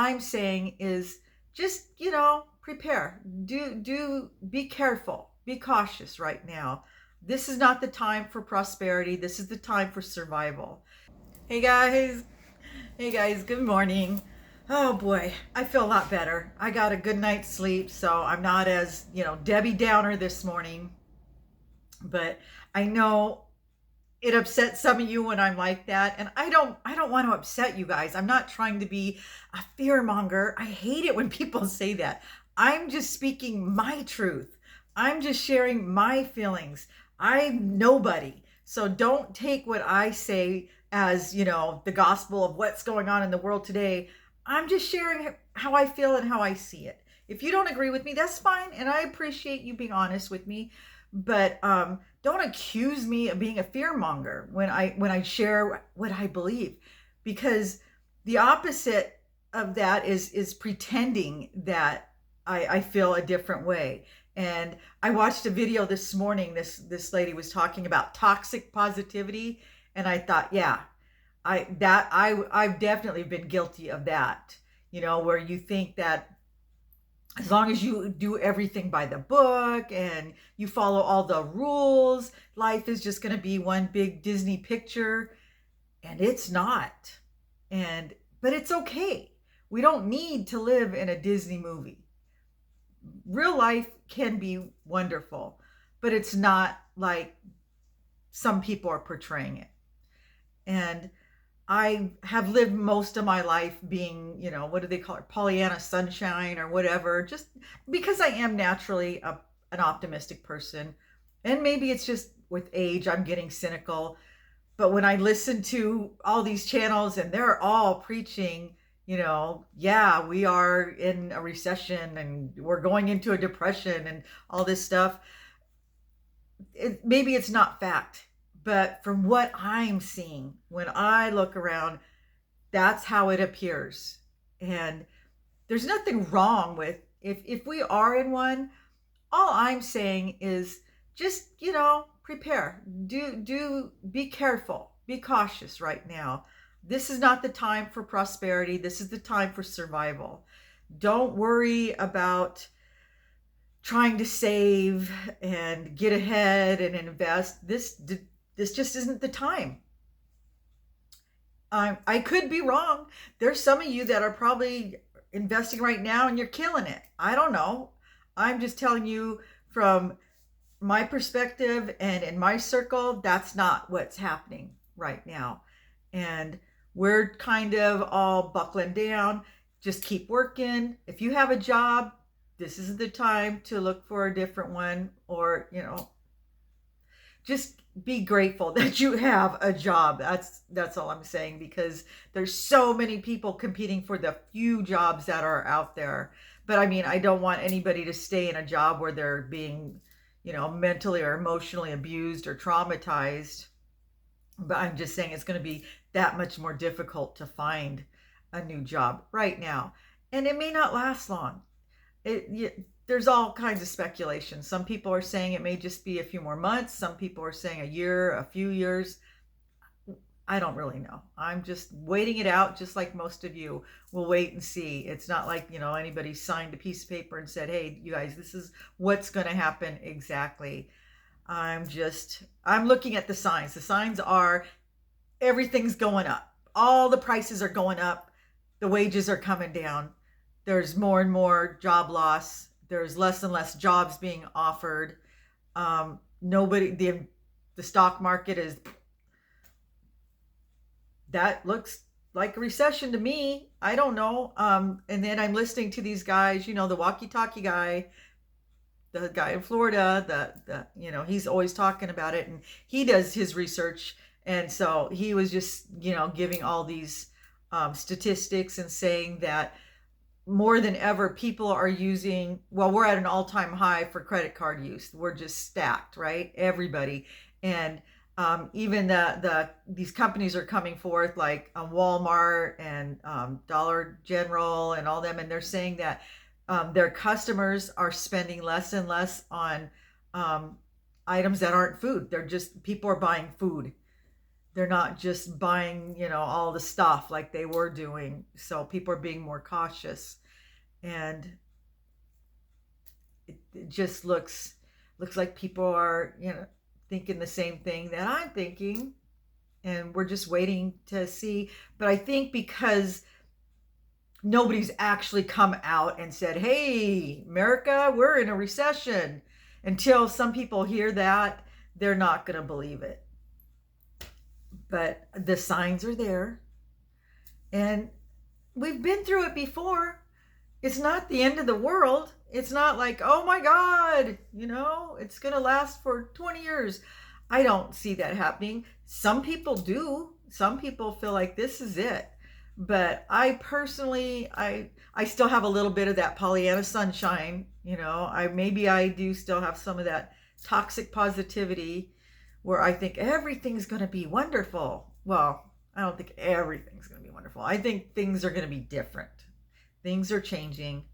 I'm saying is just, prepare. Be careful. Be cautious right now. This is not the time for prosperity. This is the time for survival. Hey guys. Hey guys, good morning. Oh boy, I feel a lot better. I got a good night's sleep, so I'm not as, Debbie Downer this morning. But I know it upsets some of you when I'm like that, and I don't want to upset you guys. I'm not trying to be a fear monger. I hate it when people say that. I'm just speaking my truth. I'm just sharing my feelings. I'm nobody. So don't take what I say as, the gospel of what's going on in the world today. I'm just sharing how I feel and how I see it. If you don't agree with me, that's fine, and I appreciate you being honest with me. But don't accuse me of being a fear monger when I share what I believe, because the opposite of that is pretending that I feel a different way. And I watched a video this morning. This lady was talking about toxic positivity, and I thought, yeah, I've definitely been guilty of that. Where you think that as long as you do everything by the book and you follow all the rules, life is just going to be one big Disney picture, and it's not. But it's okay. We don't need to live in a Disney movie. Real life can be wonderful, but it's not like some people are portraying it. And I have lived most of my life being, what do they call it? Pollyanna sunshine or whatever, just because I am naturally an optimistic person. And maybe it's just with age, I'm getting cynical. But when I listen to all these channels and they're all preaching, yeah, we are in a recession and we're going into a depression and all this stuff, maybe it's not fact. But from what I'm seeing, when I look around, that's how it appears. And there's nothing wrong with if we are in one. All I'm saying is just, prepare. Do be careful. Be cautious right now. This is not the time for prosperity. This is the time for survival. Don't worry about trying to save and get ahead and invest. This just isn't the time. I could be wrong. There's some of you that are probably investing right now and you're killing it. I don't know. I'm just telling you from my perspective and in my circle, that's not what's happening right now. And we're kind of all buckling down. Just keep working. If you have a job, this isn't the time to look for a different one, or, just be grateful that you have a job. That's all I'm saying, because there's so many people competing for the few jobs that are out there. But I mean, I don't want anybody to stay in a job where they're being, mentally or emotionally abused or traumatized. But I'm just saying it's going to be that much more difficult to find a new job right now. And it may not last long. There's all kinds of speculation. Some people are saying it may just be a few more months. Some people are saying a year, a few years. I don't really know. I'm just waiting it out, just like most of you will wait and see. It's not like, anybody signed a piece of paper and said, hey, you guys, this is what's going to happen exactly. I'm looking at the signs. The signs are everything's going up. All the prices are going up. The wages are coming down. There's more and more job loss. There's less and less jobs being offered. The stock market that looks like a recession to me. I don't know. And then I'm listening to these guys, the walkie-talkie guy, the guy in Florida, he's always talking about it, and he does his research. And so he was just, giving all these statistics and saying that more than ever, people are using, we're at an all-time high for credit card use. We're just stacked, right? Everybody. And even these companies are coming forth, like Walmart and Dollar General and all them, and they're saying that their customers are spending less and less on items that aren't food. People are buying food. they're not just buying, all the stuff like they were doing. So people are being more cautious, and it just looks like people are, thinking the same thing that I'm thinking, and we're just waiting to see. But I think because nobody's actually come out and said, "Hey, America, we're in a recession," until some people hear that, they're not going to believe it. But the signs are there, and we've been through it before. It's not the end of the world. It's not like, oh my God, it's going to last for 20 years. I don't see that happening. Some people do. Some people feel like this is it. But I personally, I still have a little bit of that Pollyanna sunshine. Maybe I do still have some of that toxic positivity where I think everything's going to be wonderful. Well, I don't think everything's going to be wonderful. I think things are going to be different. Things are changing,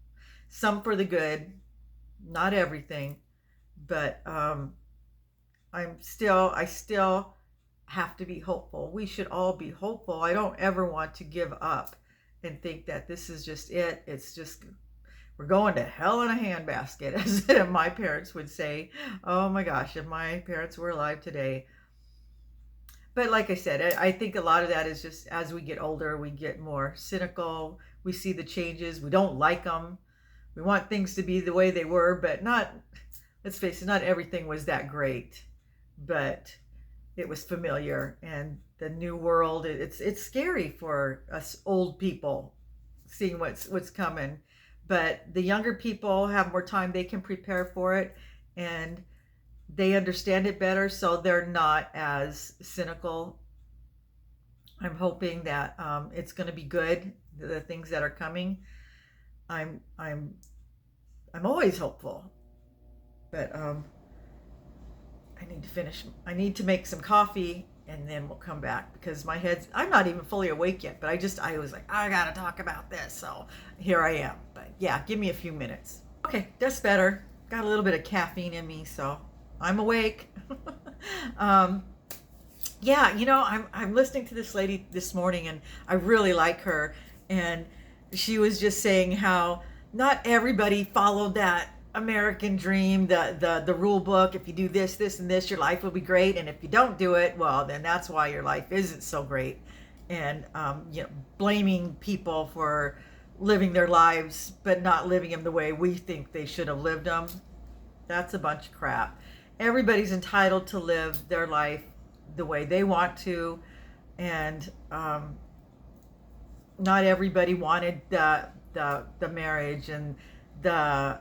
some for the good, not everything, but I still have to be hopeful. We should all be hopeful. I don't ever want to give up and think that this is just it. It's just, we're going to hell in a handbasket, as my parents would say. Oh my gosh, if my parents were alive today. But like I said, I think a lot of that is just as we get older, we get more cynical. We see the changes. We don't like them. We want things to be the way they were, but let's face it, not everything was that great. But it was familiar, and the new world, it's scary for us old people seeing what's coming. But the younger people have more time. They can prepare for it, and they understand it better, so they're not as cynical. I'm hoping that it's going to be good, the things that are coming. I'm always hopeful, but I need to make some coffee, and then we'll come back, because I'm not even fully awake yet, but I was like, I gotta talk about this, so here I am. But yeah, give me a few minutes. Okay, that's better. Got a little bit of caffeine in me, so I'm awake. Yeah, I'm listening to this lady this morning, and I really like her, and she was just saying how not everybody followed that American dream, the rule book. If you do this, this, and this, your life will be great. And if you don't do it, well, then that's why your life isn't so great. And blaming people for living their lives, but not living them the way we think they should have lived them. That's a bunch of crap. Everybody's entitled to live their life the way they want to, and not everybody wanted the marriage and the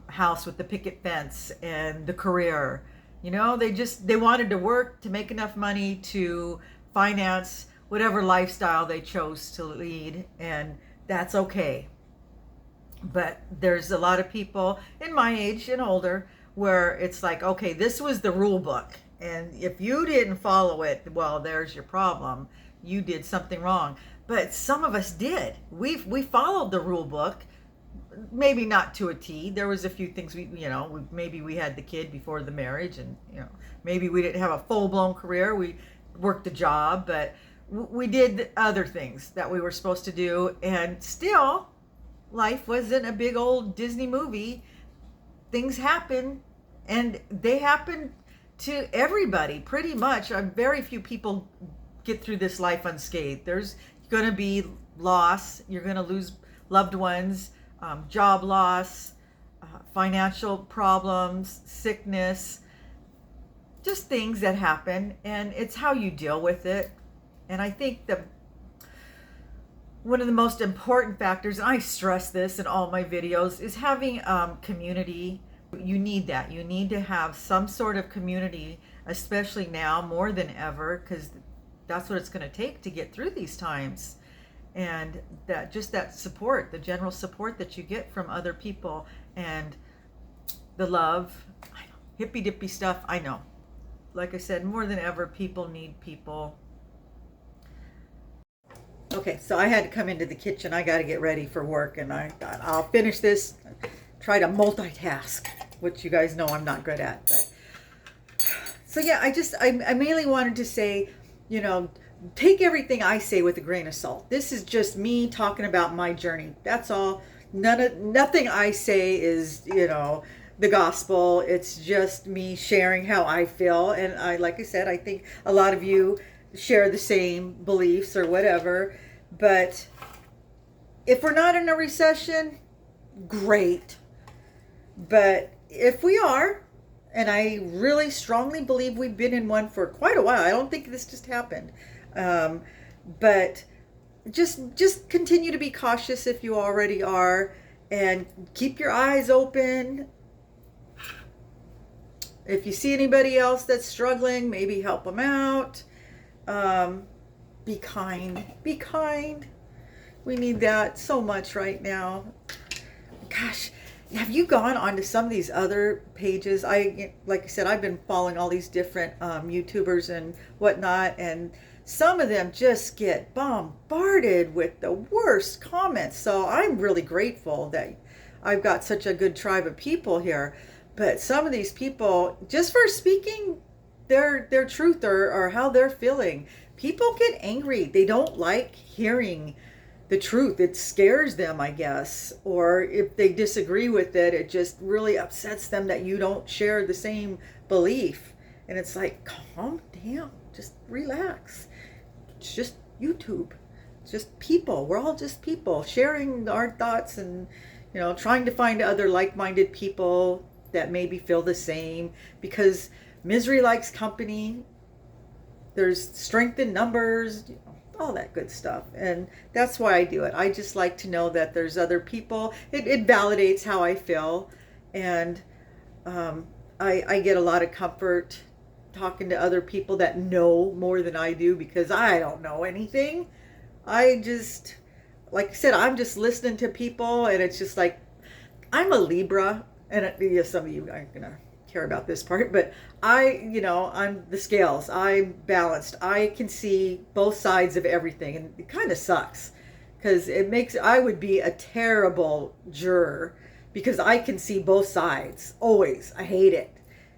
house with the picket fence and the career. They wanted to work to make enough money to finance whatever lifestyle they chose to lead, and that's okay. But there's a lot of people in my age and older where it's like, okay, this was the rule book, and if you didn't follow it, well, there's your problem. You did something wrong. But some of us did. We followed the rule book, maybe not to a T. There was a few things maybe we had the kid before the marriage, and maybe we didn't have a full-blown career. We worked a job, but we did other things that we were supposed to do, and still life wasn't a big old Disney movie. Things happen, and they happen to everybody pretty much. Very few people get through this life unscathed. There's going to be loss. You're going to lose loved ones, job loss, financial problems, sickness, just things that happen, and it's how you deal with it. And I think one of the most important factors, and I stress this in all my videos, is having community. You need that. You need to have some sort of community, especially now more than ever, because that's what it's going to take to get through these times. And that support, the general support that you get from other people, and the love, I know, hippy dippy stuff, I know. Like I said, more than ever, people need people. Okay, so I had to come into the kitchen. I got to get ready for work, and I thought I'll finish this, try to multitask, which you guys know I'm not good at. But so yeah, I mainly wanted to say, you know, take everything I say with a grain of salt. This is just me talking about my journey. That's all. Nothing I say is, the gospel. It's just me sharing how I feel. And like I said, I think a lot of you share the same beliefs or whatever. But if we're not in a recession, great. But if we are, and I really strongly believe we've been in one for quite a while. I don't think this just happened. But just continue to be cautious if you already are, and keep your eyes open. If you see anybody else that's struggling, maybe help them out. Be kind. Be kind. We need that so much right now. Gosh, have you gone onto some of these other pages? Like I said, I've been following all these different YouTubers and whatnot, and some of them just get bombarded with the worst comments. So I'm really grateful that I've got such a good tribe of people here. But some of these people, just for speaking their truth or how they're feeling, people get angry. They don't like hearing the truth. It scares them, I guess. Or if they disagree with it, it just really upsets them that you don't share the same belief. And it's like, calm down, just relax. It's just YouTube. It's just people. We're all just people sharing our thoughts and, trying to find other like-minded people that maybe feel the same, because misery likes company. There's strength in numbers, all that good stuff. And that's why I do it. I just like to know that there's other people. It validates how I feel. And I get a lot of comfort talking to other people that know more than I do, because I don't know anything. I just, like I said, I'm just listening to people, and it's just like, I'm a Libra, and some of you aren't gonna care about this part, but I'm the scales. I'm balanced. I can see both sides of everything, and it kind of sucks because I would be a terrible juror because I can see both sides always. I hate it.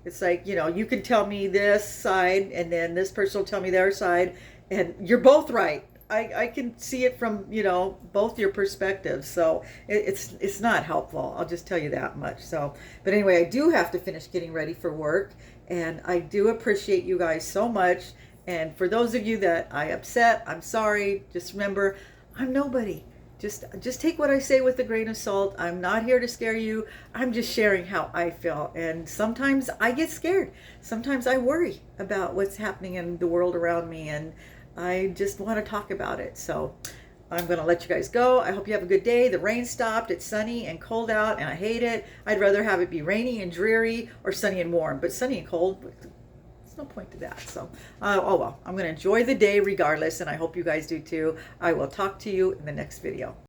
It's like, you can tell me this side, and then this person will tell me their side, and you're both right. I can see it from, both your perspectives. So it's not helpful. I'll just tell you that much. So, but anyway, I do have to finish getting ready for work, and I do appreciate you guys so much. And for those of you that I upset, I'm sorry. Just remember, I'm nobody. Just take what I say with a grain of salt. I'm not here to scare you. I'm just sharing how I feel. And sometimes I get scared. Sometimes I worry about what's happening in the world around me, and I just want to talk about it. So I'm going to let you guys go. I hope you have a good day. The rain stopped. It's sunny and cold out, and I hate it. I'd rather have it be rainy and dreary or sunny and warm. But sunny and cold, there's no point to that. So, oh well, I'm going to enjoy the day regardless, and I hope you guys do too. I will talk to you in the next video.